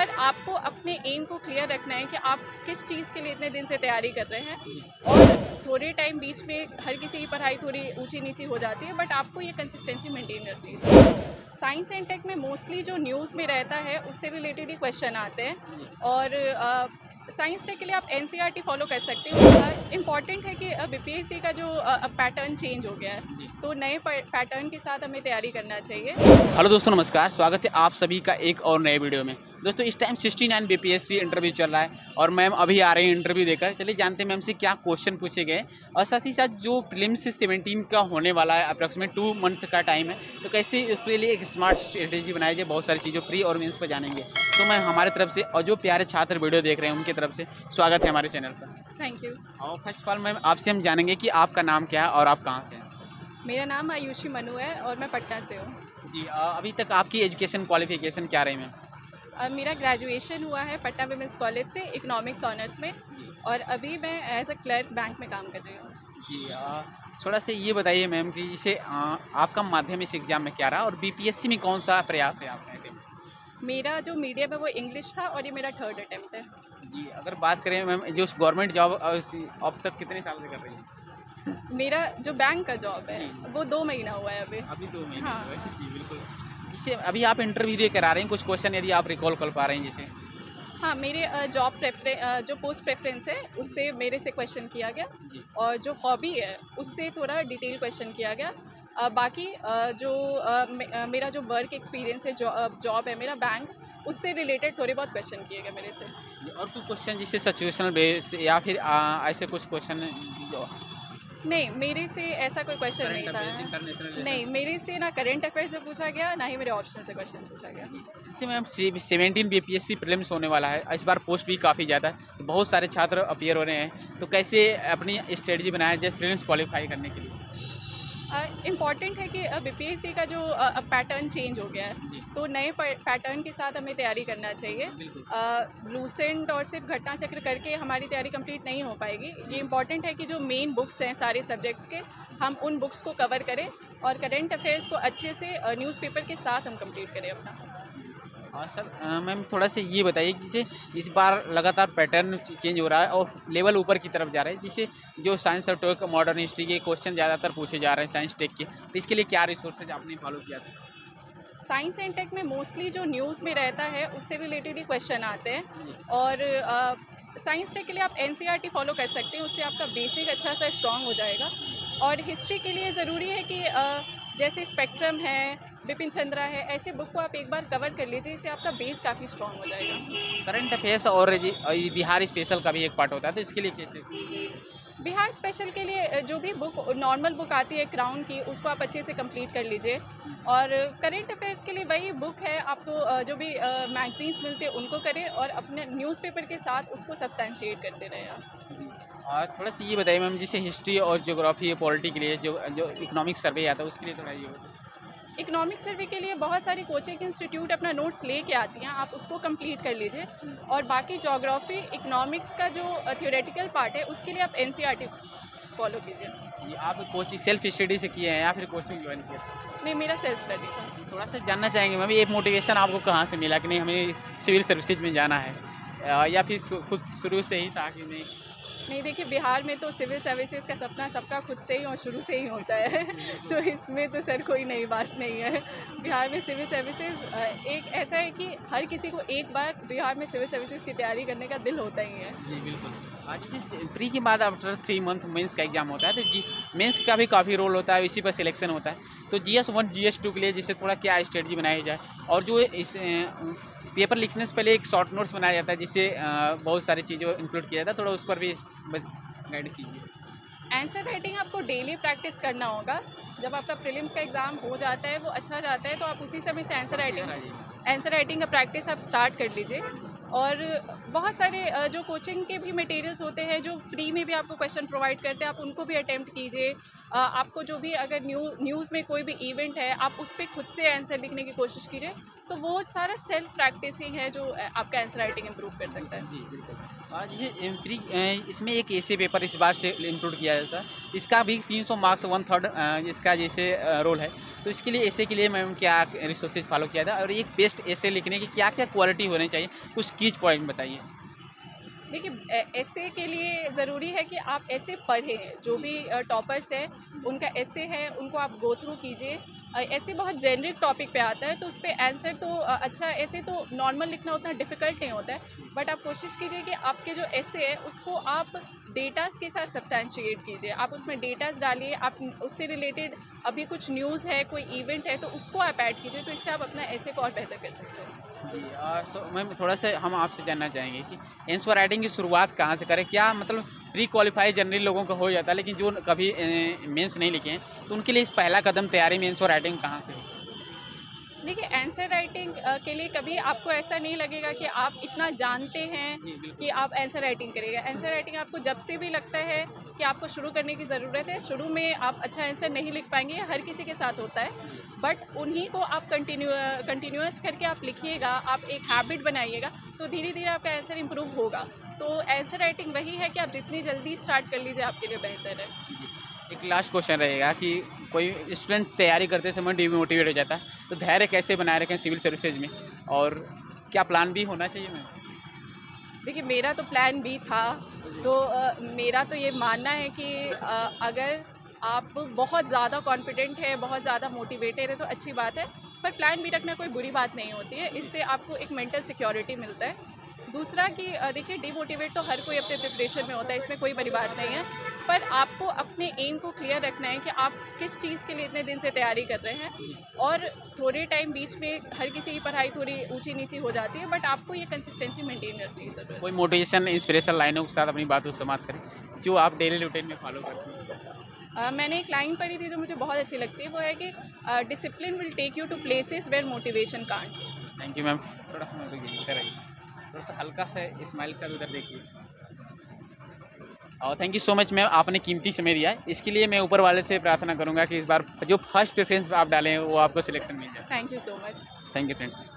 पर आपको अपने एम को क्लियर रखना है कि आप किस चीज़ के लिए इतने दिन से तैयारी कर रहे हैं। और थोड़े टाइम बीच में हर किसी की पढ़ाई थोड़ी ऊंची नीची हो जाती है, बट आपको ये कंसिस्टेंसी मेंटेन रखनी है। साइंस एंड टेक में मोस्टली जो न्यूज़ में रहता है उससे रिलेटेड ही क्वेश्चन आते हैं। और साइंस टेक के लिए आप एनसीईआरटी फॉलो कर सकते हो। इम्पॉर्टेंट है कि बीपीएससी का जो पैटर्न चेंज हो गया है, तो नए पैटर्न के साथ हमें तैयारी करना चाहिए। हेलो दोस्तों, नमस्कार। स्वागत है आप सभी का एक और नए वीडियो में। दोस्तों, इस टाइम 69 बीपीएससी इंटरव्यू चल रहा है और मैम अभी आ रही हैं इंटरव्यू देकर। चलिए जानते हैं मैम से क्या क्वेश्चन पूछे गए और साथ ही साथ जो प्रीलिम्स 17 का होने वाला है, अप्रॉक्सीमेट 2 मंथ का टाइम है, तो कैसे उसके लिए एक स्मार्ट स्ट्रेटेजी बनाई जाए। बहुत सारी चीज़ों प्री और मेंस पर जानेंगे। तो मैं हमारे तरफ से और जो प्यारे छात्र वीडियो देख रहे हैं उनकी तरफ से स्वागत है हमारे चैनल पर। Thank you. और फर्स्ट ऑफ ऑल मैम आपसे हम जानेंगे कि आपका नाम क्या है और आप कहाँ से हैं। मेरा नाम आयुषी मनु है और मैं पटना से हूँ। जी, अभी तक आपकी एजुकेशन क्वालिफिकेशन क्या रही मैम। मेरा ग्रेजुएशन हुआ है पटना विमेंस कॉलेज से इकोनॉमिक्स ऑनर्स में, और अभी मैं एज अ क्लर्क बैंक में काम कर रही हूँ। जी, थोड़ा सा ये बताइए मैम कि जैसे आपका माध्यम इस एग्ज़ाम में क्या रहा और बीपीएससी में कौन सा प्रयास है आपका। मेरा जो मीडियम है वो इंग्लिश था और ये मेरा 3rd अटेम्प्ट है। जी, अगर बात करें मैम जो गवर्नमेंट जॉब अब तक कितने साल से कर रही हैं। मेरा जो बैंक का जॉब है जी। वो 2 महीना हुआ है अभी। अभी 2 महीने हाँ। हुए हैं। जी बिल्कुल। जैसे अभी आप इंटरव्यू दे कर आ रहे हैं, कुछ क्वेश्चन यदि आप रिकॉल कर पा रहे हैं जैसे। हाँ, मेरे जो पोस्ट प्रेफरेंस है उससे मेरे से क्वेश्चन किया गया, जी। और जो हॉबी है उससे थोड़ा डिटेल क्वेश्चन किया गया। बाकी मेरा जो वर्क एक्सपीरियंस है, जॉब है मेरा बैंक, उससे रिलेटेड थोड़े बहुत क्वेश्चन किए गए मेरे से। और कोई क्वेश्चन जैसे सिचुएशनल बेस या फिर ऐसे कुछ क्वेश्चन जो नहीं, मेरे से ऐसा कोई क्वेश्चन नहीं करंट था। अफेयर्स, इंटरनेशनल नहीं, मेरे से ना करंट अफेयर से पूछा गया, ना ही मेरे ऑप्शन से क्वेश्चन पूछा गया। जैसे मैम 17 बीपीएससी प्रीलिम्स होने वाला है, इस बार पोस्ट भी काफ़ी ज़्यादा है, तो बहुत सारे छात्र अपीयर हो रहे हैं, तो कैसे अपनी स्ट्रेटजी बनाया जाए प्रीलिम्स क्वालिफाई करने के लिए। इम्पॉर्टेंट है कि बीपीएससी का जो पैटर्न चेंज हो गया है, तो नए पैटर्न के साथ हमें तैयारी करना चाहिए। लूसेंट और सिर्फ घटना चक्र करके हमारी तैयारी कंप्लीट नहीं हो पाएगी। ये इम्पॉर्टेंट है कि जो मेन बुक्स हैं सारे सब्जेक्ट्स के, हम उन बुक्स को कवर करें और करंट अफेयर्स को अच्छे से न्यूज़पेपर के साथ हम कंप्लीट करें अपना। हाँ सर, मैम थोड़ा सा ये बताइए कि जैसे इस बार लगातार पैटर्न चेंज हो रहा है और लेवल ऊपर की तरफ जा रहा है, जिससे जो साइंस और टेक मॉडर्न हिस्ट्री के क्वेश्चन ज़्यादातर पूछे जा रहे हैं साइंस टेक के, तो इसके लिए क्या रिसोर्सेज आपने फॉलो किया था। साइंस एंड टेक में मोस्टली जो न्यूज़ में रहता है उससे रिलेटेड ही क्वेश्चन आते हैं। और साइंस टेक के लिए आप एनसीईआरटी फॉलो कर सकते हैं, उससे आपका बेसिक अच्छा सा स्ट्रॉन्ग हो जाएगा। और हिस्ट्री के लिए ज़रूरी है कि जैसे स्पेक्ट्रम है, बिपिन चंद्रा है, ऐसे बुक को आप एक बार कवर कर लीजिए, इससे आपका बेस काफ़ी स्ट्रॉन्ग हो जाएगा। करंट अफेयर्स और बिहार स्पेशल का भी एक पार्ट होता है, तो इसके लिए कैसे। बिहार स्पेशल के लिए जो भी बुक नॉर्मल बुक आती है क्राउन की, उसको आप अच्छे से कंप्लीट कर लीजिए। और करेंट अफेयर्स के लिए वही बुक है, आपको जो भी मैगजीन्स मिलते हैं उनको करें और अपने न्यूज़पेपर के साथ उसको सब्सटेंशिएट करते रहें आप। और थोड़ा सा ये बताइए मैम, जैसे हिस्ट्री और ज्योग्राफी पॉलिटी के लिए जो जो इकोनॉमिक सर्वे आता है उसके लिए थोड़ा ये बताइए। इकोनॉमिक सर्वे के लिए बहुत सारी कोचिंग इंस्टीट्यूट अपना नोट्स लेके आती हैं, आप उसको कंप्लीट कर लीजिए। और बाकी ज्योग्राफी इकोनॉमिक्स का जो थ्योरेटिकल पार्ट है उसके लिए आप एनसीईआरटी फॉलो कीजिए। ये आप कोचिंग सेल्फ स्टडी से किए हैं या फिर कोचिंग ज्वाइन किया। नहीं, मेरा सेल्फ स्टडी था। थोड़ा सा जानना चाहेंगे मैम, ये मोटिवेशन आपको कहाँ से मिला कि नहीं हमें सिविल सर्विसेज में जाना है, या फिर खुद शुरू से ही था कि नहीं। नहीं, देखिए बिहार में तो सिविल सर्विसेज का सपना सबका खुद से ही और शुरू से ही होता है तो इसमें तो सर कोई नई बात नहीं है। बिहार में सिविल सर्विसेज एक ऐसा है कि हर किसी को एक बार बिहार में सिविल सर्विसेज की तैयारी करने का दिल होता ही है। जी बिल्कुल। जैसे प्री के बाद आफ्टर 3 मंथ मेंस का एग्जाम होता है, तो जी मेंस का भी काफ़ी रोल होता है, इसी पर सिलेक्शन होता है। तो GS1 GS2 के लिए जैसे थोड़ा क्या स्ट्रेटजी बनाई जाए, और जो इस पेपर लिखने से पहले एक शॉर्ट नोट्स बनाया जाता है जिससे बहुत सारी चीज़ों इंक्लूड किया जाता है, थोड़ा उस पर भी बस गाइड कीजिए। आंसर राइटिंग आपको डेली प्रैक्टिस करना होगा। जब आपका प्रीलिम्स का एग्ज़ाम हो जाता है, वो अच्छा जाता है, तो आप उसी समय से आंसर राइटिंग का प्रैक्टिस आप स्टार्ट कर लीजिए। और बहुत सारे जो कोचिंग के भी मटेरियल्स होते हैं जो फ्री में भी आपको क्वेश्चन प्रोवाइड करते हैं, आप उनको भी अटेम्प्ट कीजिए। आपको जो भी अगर न्यूज़ में कोई भी इवेंट है, आप उस पे खुद से आंसर लिखने की कोशिश कीजिए। तो वो सारा सेल्फ प्रैक्टिस ही है जो आपका आंसर राइटिंग इम्प्रूव कर सकता है। जी, बिल्कुल। जैसे इसमें एक ऐसे पेपर इस बार से इंक्लूड किया जाता है, इसका भी 300 मार्क्स 1/3 इसका जैसे रोल है, तो इसके लिए ऐसे के लिए मैम क्या रिसोर्सेज फॉलो किया था और एक बेस्ट ऐसे लिखने की क्या-क्या क्वालिटी होनी चाहिए? कुछ कीज पॉइंट बताइए। देखिए एसे के लिए ज़रूरी है कि आप एसे पढ़ें, जो भी टॉपर्स हैं उनका एसे है उनको आप गो थ्रू कीजिए। एसे बहुत जेनरिक टॉपिक पे आता है तो उस पे आंसर तो अच्छा ऐसे तो नॉर्मल लिखना उतना डिफ़िकल्ट नहीं होता है, बट आप कोशिश कीजिए कि आपके जो एसे है उसको आप डेटास के साथ सब्सटैंशिएट कीजिए। आप उसमें डेटास डालिए, आप उससे रिलेटेड अभी कुछ न्यूज़ है, कोई इवेंट है तो उसको आप ऐड कीजिए, तो इससे आप अपना एसे को और बेहतर कर सकते हैं। जी सो मैम थोड़ा-सा हम आपसे जानना चाहेंगे कि आंसर राइटिंग की शुरुआत कहाँ से करें? क्या मतलब प्री क्वालिफाई जनरली लोगों का हो जाता है, लेकिन जो कभी मेंस नहीं लिखे हैं, तो उनके लिए इस पहला कदम तैयारी में आंसर राइटिंग कहाँ से हो? देखिए आंसर राइटिंग के लिए कभी आपको ऐसा नहीं लगेगा कि आप इतना जानते हैं जी, बिल्कुल। कि आप आंसर राइटिंग करिएगा। आंसर राइटिंग आपको जब से भी लगता है कि आपको शुरू करने की ज़रूरत है, शुरू में आप अच्छा आंसर नहीं लिख पाएंगे, हर किसी के साथ होता है, बट उन्हीं को आप कंटिन्यूअस करके आप लिखिएगा, आप एक हैबिट बनाइएगा, तो धीरे धीरे आपका आंसर इम्प्रूव होगा। तो आंसर राइटिंग वही है कि आप जितनी जल्दी स्टार्ट कर लीजिए आपके लिए बेहतर है। जी। एक लास्ट क्वेश्चन रहेगा कि कोई स्टूडेंट तैयारी करते समय डिमोटिवेट हो जाता है, तो धैर्य कैसे बनाए रखें सिविल सर्विसेज में? और क्या प्लान बी होना चाहिए मैम? देखिए मेरा तो प्लान बी था, तो मेरा तो ये मानना है कि अगर आप बहुत ज़्यादा कॉन्फिडेंट है, बहुत ज़्यादा मोटिवेटेड है तो अच्छी बात है, पर प्लान बी रखना कोई बुरी बात नहीं होती है, इससे आपको एक मेंटल सिक्योरिटी मिलता है। दूसरा कि देखिए डिमोटिवेट तो हर कोई अपने प्रिपरेशन में होता है, इसमें कोई बड़ी बात नहीं है, पर आपको अपने एम को क्लियर रखना है कि आप किस चीज़ के लिए इतने दिन से तैयारी कर रहे हैं। और थोड़े टाइम बीच में हर किसी की पढ़ाई थोड़ी ऊंची नीची हो जाती है, बट आपको ये कंसिस्टेंसी मेंटेन रखने की ज़रूरत है। कोई मोटिवेशन, इंस्पिरेशन लाइनों के साथ अपनी बातों को समाप्त करें, जो आप डेली रूटीन में फॉलो करते हैं? मैंने एक लाइन पढ़ी थी जो मुझे बहुत अच्छी लगती है, वो है कि discipline will take you to places where motivation can't. Thank you ma'am. थोड़ा-सा इधर आइए, थोड़ा-सा हल्का सा स्माइल के साथ उधर देखिए। और thank you so much ma'am, आपने कीमती समय दिया है। इसके लिए मैं ऊपर वाले से प्रार्थना करूँगा कि इस बार जो फर्स्ट प्रेफ़रेंस आप डालें, वो आपको सिलेक्शन मिल जाए। Thank you so much. Thank you friends.